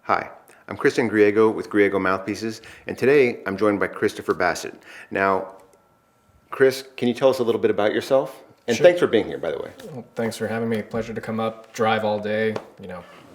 Hi, I'm Christan Griego with Griego Mouthpieces, and today I'm joined by Christopher Bassett. Now, Chris, can you tell us a little bit about yourself? And Sure. thanks for being here, by the way. Well, thanks for having me. Pleasure to come up, drive all day.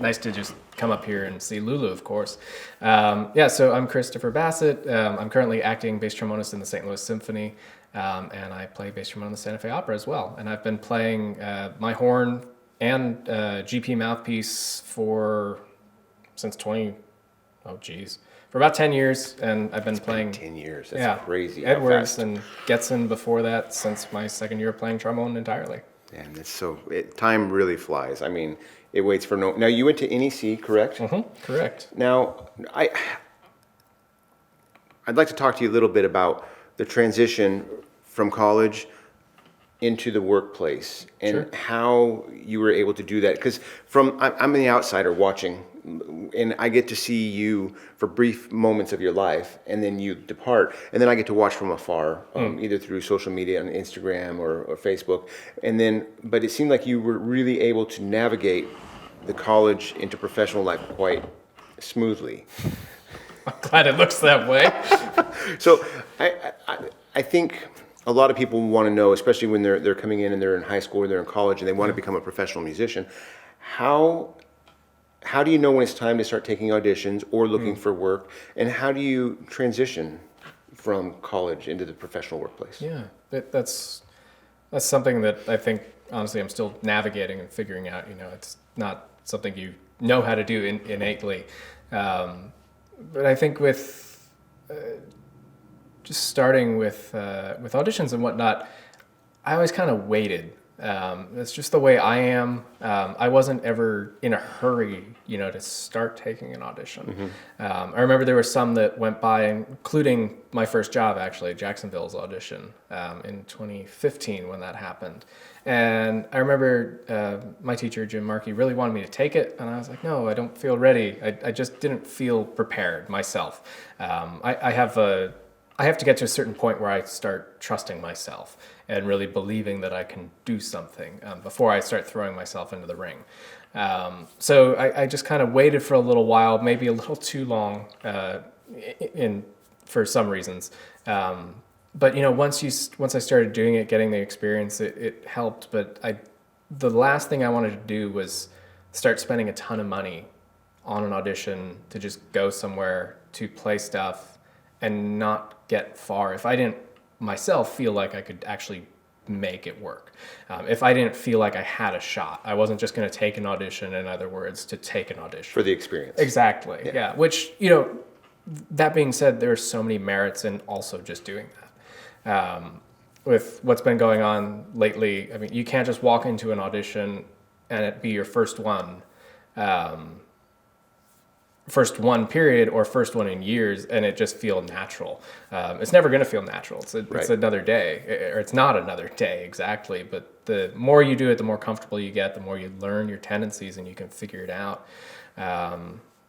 Nice to just come up here and see Lulu, of course. So I'm Christopher Bassett. I'm currently acting bass trombonist in the St. Louis Symphony, and I play bass trombone in the Santa Fe Opera as well. And I've been playing my horn and GP mouthpiece for about 10 years, and I've been playing 10 years, that's crazy. how Edwards fast. and Getson before that, since my second year playing trombone entirely. And time really flies. I mean, it waits for no. Now, you went to NEC, correct? Correct. Now, I'd like to talk to you a little bit about the transition from college into the workplace and Sure. how you were able to do that. Because I'm the outsider watching, and I get to see you for brief moments of your life, and then you depart, and then I get to watch from afar, either through social media on Instagram or Facebook, but it seemed like you were really able to navigate the college into professional life quite smoothly. I'm glad it looks that way. So I think a lot of people want to know, especially when they're coming in and they're in high school or they're in college and they want to become a professional musician, how do you know when it's time to start taking auditions or looking for work, and how do you transition from college into the professional workplace? Yeah, that's something that I think, honestly, I'm still navigating and figuring out. It's not something you know how to do innately. But I think with just starting with auditions and whatnot, I always kind of waited. It's just the way I am. I wasn't ever in a hurry, to start taking an audition. I remember there were some that went by, including my first job, actually, Jacksonville's audition, in 2015 when that happened. And I remember my teacher, Jim Markey, really wanted me to take it, and I was like, no, I don't feel ready. I just didn't feel prepared myself. I have to get to a certain point where I start trusting myself and really believing that I can do something before I start throwing myself into the ring. So I just kind of waited for a little while, maybe a little too long for some reasons. But once I started doing it, getting the experience, it helped. But the last thing I wanted to do was start spending a ton of money on an audition to just go somewhere to play stuff and not get far if I didn't myself feel like I could actually make it work. If I didn't feel like I had a shot, I wasn't just going to take an audition, in other words, to take an audition. For the experience. Exactly, yeah. Which, that being said, there are so many merits in also just doing that. With what's been going on lately, I mean, you can't just walk into an audition and it be your first one period or first one in years, and it just feel natural. It's never going to feel natural. It's another day, or it's not another day exactly. But the more you do it, the more comfortable you get, the more you learn your tendencies and you can figure it out.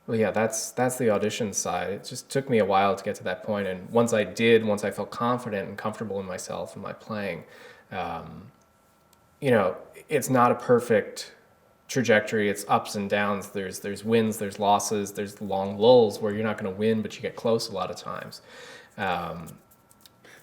That's the audition side. It just took me a while to get to that point, and once I felt confident and comfortable in myself and my playing, it's not a perfect trajectory. It's ups and downs. There's wins, there's losses, there's long lulls where you're not going to win, but you get close a lot of times. So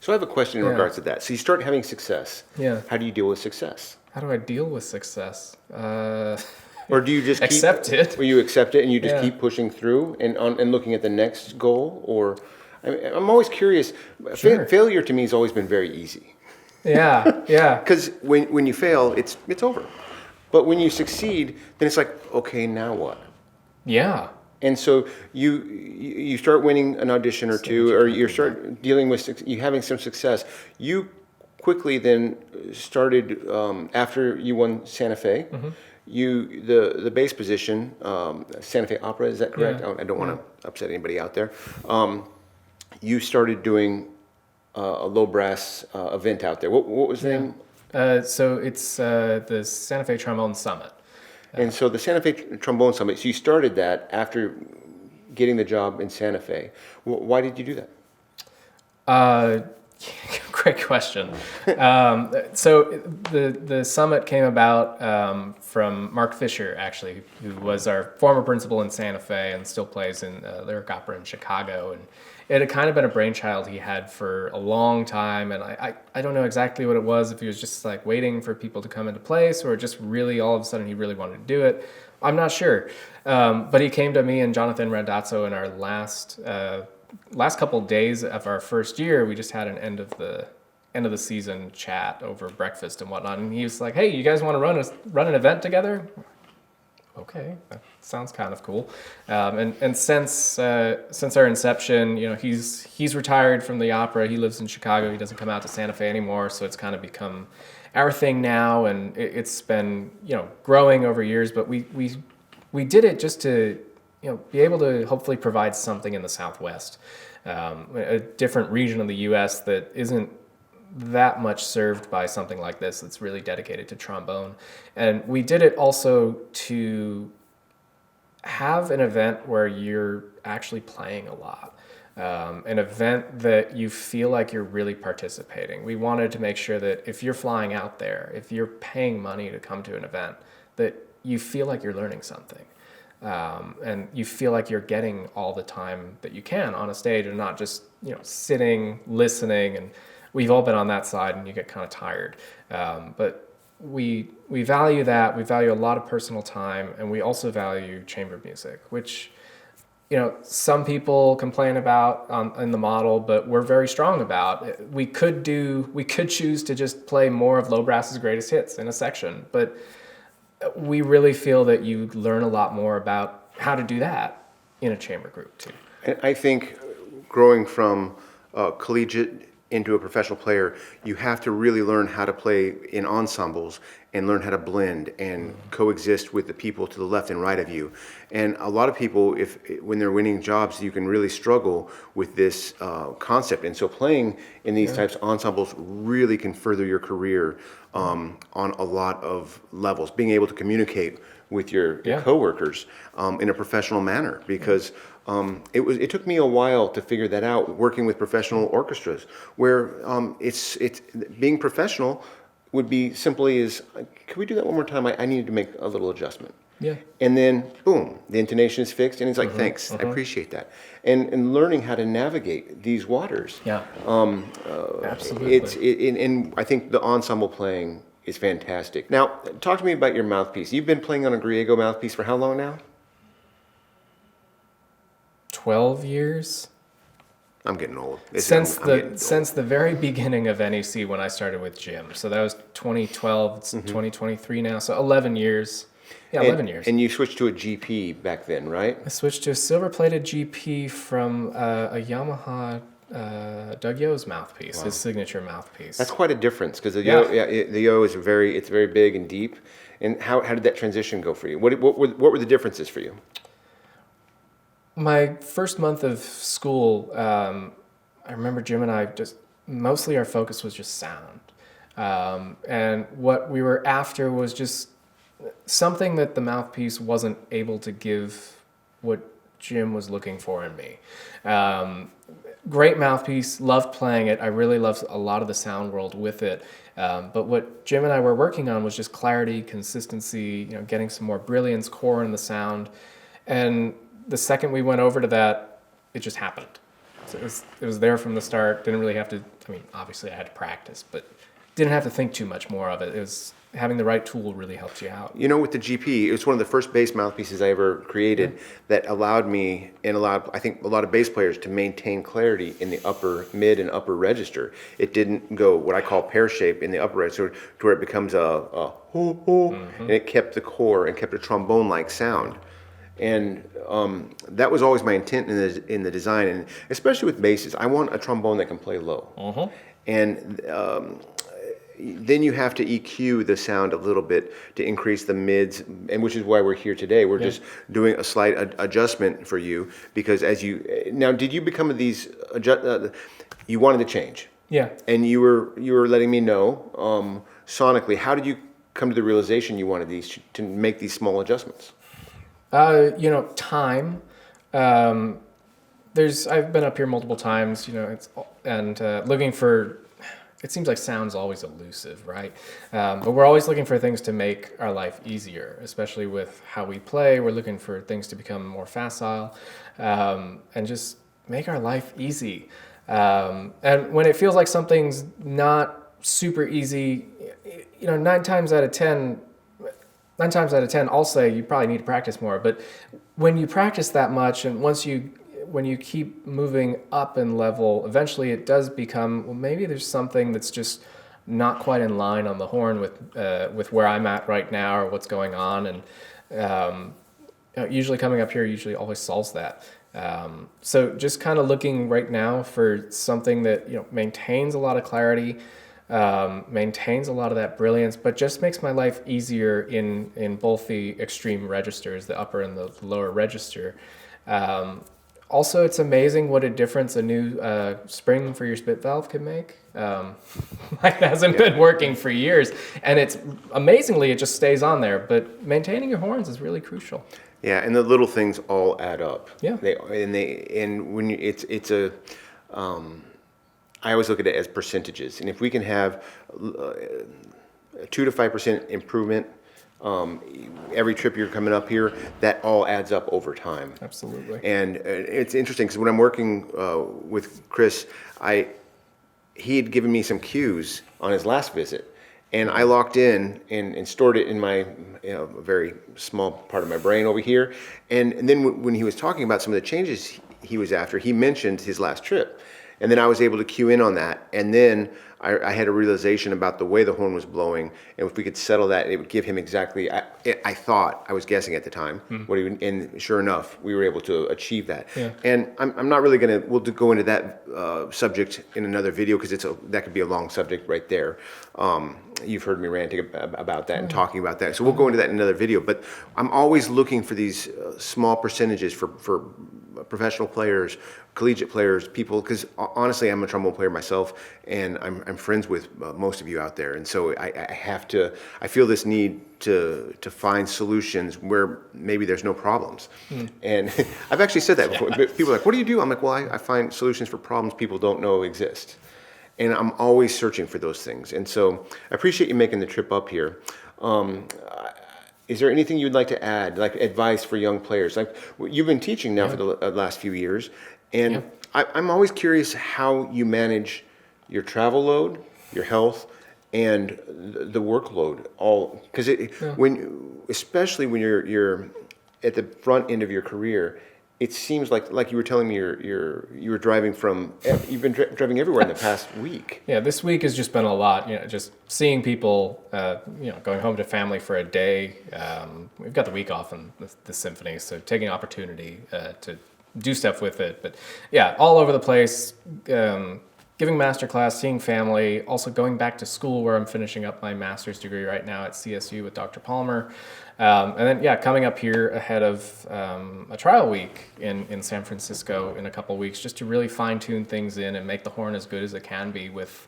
I have a question in regards to that. So you start having success. Yeah. How do you deal with success? How do I deal with success? Or do you just accept it? Or you accept it and you just keep pushing through and looking at the next goal? Or I'm always curious. Sure. Failure to me has always been very easy. Yeah. Because when you fail, it's over. But when you succeed, then it's like, okay, now what? Yeah. And so you start winning an audition or two, or you start dealing with you having some success. You quickly then started after you won Santa Fe. The bass position, Santa Fe Opera, is that correct? Yeah. I don't want to upset anybody out there. You started doing a low brass event out there. What was the name? So it's the Santa Fe Trombone Summit. And so the Santa Fe Trombone Summit, so you started that after getting the job in Santa Fe. Why did you do that? great question. So the summit came about from Mark Fisher, actually, who was our former principal in Santa Fe and still plays in Lyric Opera in Chicago. And it had kind of been a brainchild he had for a long time. And I don't know exactly what it was, if he was just like waiting for people to come into place or just really all of a sudden he really wanted to do it. I'm not sure. But he came to me and Jonathan Randazzo in our last couple of days of our first year. We just had an end of the season chat over breakfast and whatnot, and he was like, "Hey, you guys want to run an event together?" Okay, that sounds kind of cool. And since our inception, he's retired from the opera. He lives in Chicago. He doesn't come out to Santa Fe anymore, so it's kind of become our thing now, and it's been growing over years. But we did it just to be able to hopefully provide something in the Southwest, a different region of the U.S. that isn't that much served by something like this that's really dedicated to trombone. And we did it also to have an event where you're actually playing a lot, an event that you feel like you're really participating. We wanted to make sure that if you're flying out there, if you're paying money to come to an event, that you feel like you're learning something. And you feel like you're getting all the time that you can on a stage and not just, sitting, listening. And we've all been on that side and you get kind of tired. But we value that. We value a lot of personal time, and we also value chamber music, which, some people complain about in the model, but we're very strong about. We could choose to just play more of low brass's greatest hits in a section, but we really feel that you learn a lot more about how to do that in a chamber group too. And I think growing from collegiate into a professional player, you have to really learn how to play in ensembles and learn how to blend and coexist with the people to the left and right of you. And a lot of people, when they're winning jobs, you can really struggle with this concept. And so playing in these types of ensembles really can further your career on a lot of levels. Being able to communicate with your coworkers in a professional manner, because it took me a while to figure that out, working with professional orchestras, where it's being professional would be simply as, can we do that one more time? I needed to make a little adjustment. Yeah. And then, boom, the intonation is fixed, and it's like, thanks, I appreciate that. And learning how to navigate these waters. Yeah. Absolutely. And I think the ensemble playing is fantastic. Now, talk to me about your mouthpiece. You've been playing on a Griego mouthpiece for how long now? 12 years. I'm getting old. Since the very beginning of NEC, when I started with Jim. So that was 2012. It's 2023 now. So 11 years. Yeah, 11 years. And you switched to a GP back then, right? I switched to a silver-plated GP from a Yamaha Doug Yo's mouthpiece, his signature mouthpiece. That's quite a difference, because the Yo is very big and deep. And how did that transition go for you? What were the differences for you? My first month of school, I remember Jim and I mostly our focus was just sound. And what we were after was just something that the mouthpiece wasn't able to give what Jim was looking for in me. Great mouthpiece, loved playing it. I really loved a lot of the sound world with it. But what Jim and I were working on was just clarity, consistency, getting some more brilliance, core in the sound. And the second we went over to that, it just happened. So it was there from the start. Didn't really have to, obviously I had to practice, but didn't have to think too much more of it. It was having the right tool really helped you out. With the GP, it was one of the first bass mouthpieces I ever created that allowed me and allowed, I think, a lot of bass players to maintain clarity in the upper, mid, and upper register. It didn't go what I call pear shape in the upper register to where it becomes a hoo, and it kept the core and kept a trombone-like sound. And that was always my intent in the design, and especially with basses, I want a trombone that can play low. And then you have to EQ the sound a little bit to increase the mids, and which is why we're here today. We're just doing a slight adjustment for you, because now, did you become these you wanted to change? Yeah. And you were letting me know sonically. How did you come to the realization you wanted to make these small adjustments? Time. I've been up here multiple times, looking for it seems like sound's always elusive, right? But we're always looking for things to make our life easier, especially with how we play. We're looking for things to become more facile, and just make our life easy. And when it feels like something's not super easy, you know, nine times out of 10, I'll say you probably need to practice more. But when you practice that much, and when you keep moving up in level, eventually it does become, well, maybe there's something that's just not quite in line on the horn with where I'm at right now or what's going on. And you know, usually coming up here usually always solves that. So just kind of looking right now for something that, you know, maintains a lot of clarity, maintains a lot of that brilliance, but just makes my life easier in both the extreme registers, the upper and the lower register. Also, it's amazing what a difference a new spring for your spit valve can make. It hasn't been working for years, and it's amazingly it just stays on there. But maintaining your horns is really crucial. Yeah, and the little things all add up. Yeah. And when it's a, I always look at it as percentages, and if we can have 2 to 5% improvement every trip you're coming up here, that all adds up over time. Absolutely. And it's interesting because when I'm working with Chris, he had given me some cues on his last visit. And I locked in and stored it in my very small part of my brain over here. And then when he was talking about some of the changes he was after, he mentioned his last trip. And then I was able to cue in on that. And then I had a realization about the way the horn was blowing. And if we could settle that, it would give him exactly, I thought, I was guessing at the time, what he would, and sure enough, we were able to achieve that. Yeah. And I'm not really going to, we'll go into that subject in another video because that could be a long subject right there. You've heard me ranting about that and talking about that. So we'll go into that in another video. But I'm always looking for these small percentages for professional players, collegiate players, people, because honestly, I'm a trombone player myself, and I'm friends with most of you out there. And so I feel this need to find solutions where maybe there's no problems. And I've actually said that before. People are like, what do you do? I'm like, well, I find solutions for problems people don't know exist. And I'm always searching for those things. And so I appreciate you making the trip up here. Is there anything you'd like to add, like advice for young players? Like you've been teaching now for the last few years, and I'm always curious how you manage your travel load, your health, and the workload. All because especially when you're at the front end of your career. It seems like you were telling me you were driving you've been driving everywhere in the past week. Yeah, this week has just been a lot. You know, just seeing people, going home to family for a day. We've got the week off in the Symphony, so taking opportunity to do stuff with it. But yeah, all over the place, giving masterclass, seeing family, also going back to school where I'm finishing up my master's degree right now at CSU with Dr. Palmer. And then, coming up here ahead of a trial week in San Francisco in a couple weeks, just to really fine-tune things in and make the horn as good as it can be with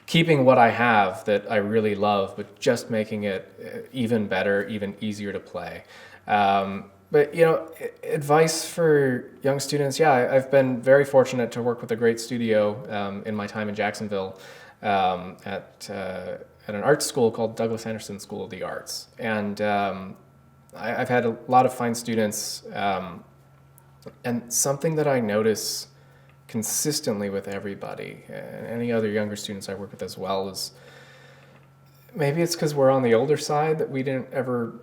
keeping what I have that I really love, but just making it even better, even easier to play. But, advice for young students, I've been very fortunate to work with a great studio in my time in Jacksonville at an art school called Douglas Anderson School of the Arts. And I've had a lot of fine students. And something that I notice consistently with everybody, and any other younger students I work with as well, is maybe it's because we're on the older side that we didn't ever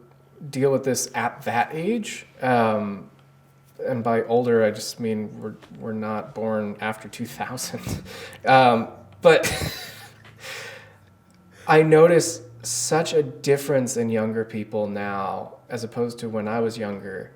deal with this at that age. And by older, I just mean we're not born after 2000. But I notice such a difference in younger people now as opposed to when I was younger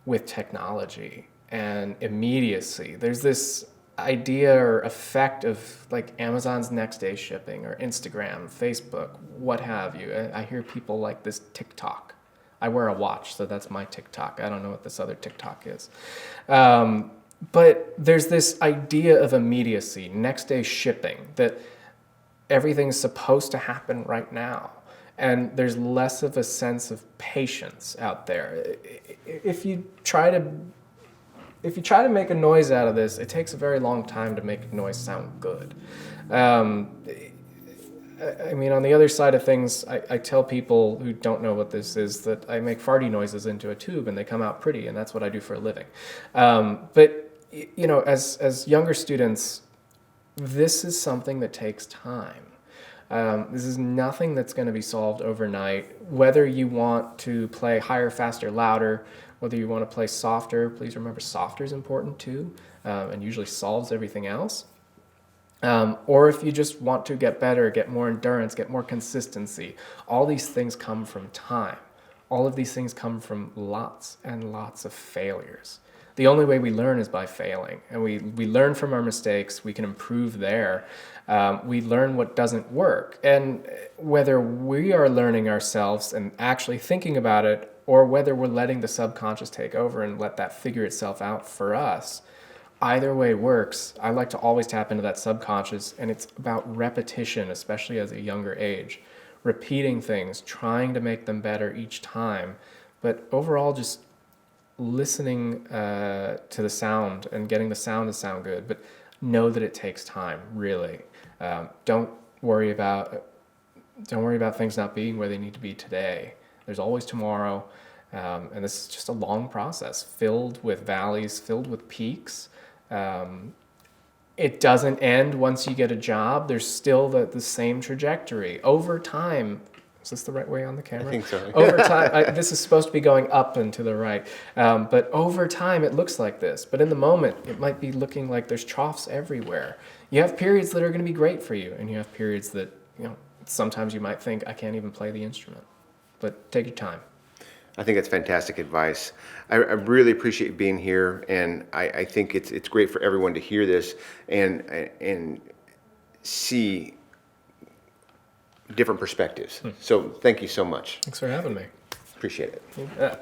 with technology and immediacy. There's this idea or effect of like Amazon's next day shipping or Instagram, Facebook, what have you. I hear people like this TikTok. I wear a watch, so that's my TikTok. I don't know what this other TikTok is. But there's this idea of immediacy, next day shipping, that everything's supposed to happen right now. And there's less of a sense of patience out there. If you try to if you try to make a noise out of this, it takes a very long time to make a noise sound good. I mean, on the other side of things, I tell people who don't know what this is that I make farty noises into a tube and they come out pretty, and that's what I do for a living. But, you know, as younger students, this is something that takes time. This is nothing that's going to be solved overnight. Whether you want to play higher, faster, louder, whether you want to play softer, please remember softer is important too, and usually solves everything else. Or if you just want to get better, get more endurance, get more consistency, all these things come from time. All of these things come from lots and lots of failures. The only way we learn is by failing, and we learn from our mistakes. We can improve there. We learn what doesn't work, and whether we are learning ourselves and actually thinking about it, or whether we're letting the subconscious take over and let that figure itself out for us, either way works. I like to always tap into that subconscious, and it's about repetition, especially as a younger age. Repeating things, trying to make them better each time, but overall just listening to the sound and getting the sound to sound good. But know that it takes time, really. Don't worry about things not being where they need to be today. There's always tomorrow, and this is just a long process filled with valleys, filled with peaks. It doesn't end once you get a job. There's still the same trajectory. Over time, is this the right way on the camera? I think so. Over time, this is supposed to be going up and to the right. But over time, it looks like this. But in the moment, it might be looking like there's troughs everywhere. You have periods that are going to be great for you, and you have periods that, you know, sometimes you might think, I can't even play the instrument. But take your time. I think that's fantastic advice. I really appreciate being here, and I think it's great for everyone to hear this and see different perspectives. So thank you so much. Thanks for having me. Appreciate it. Yeah.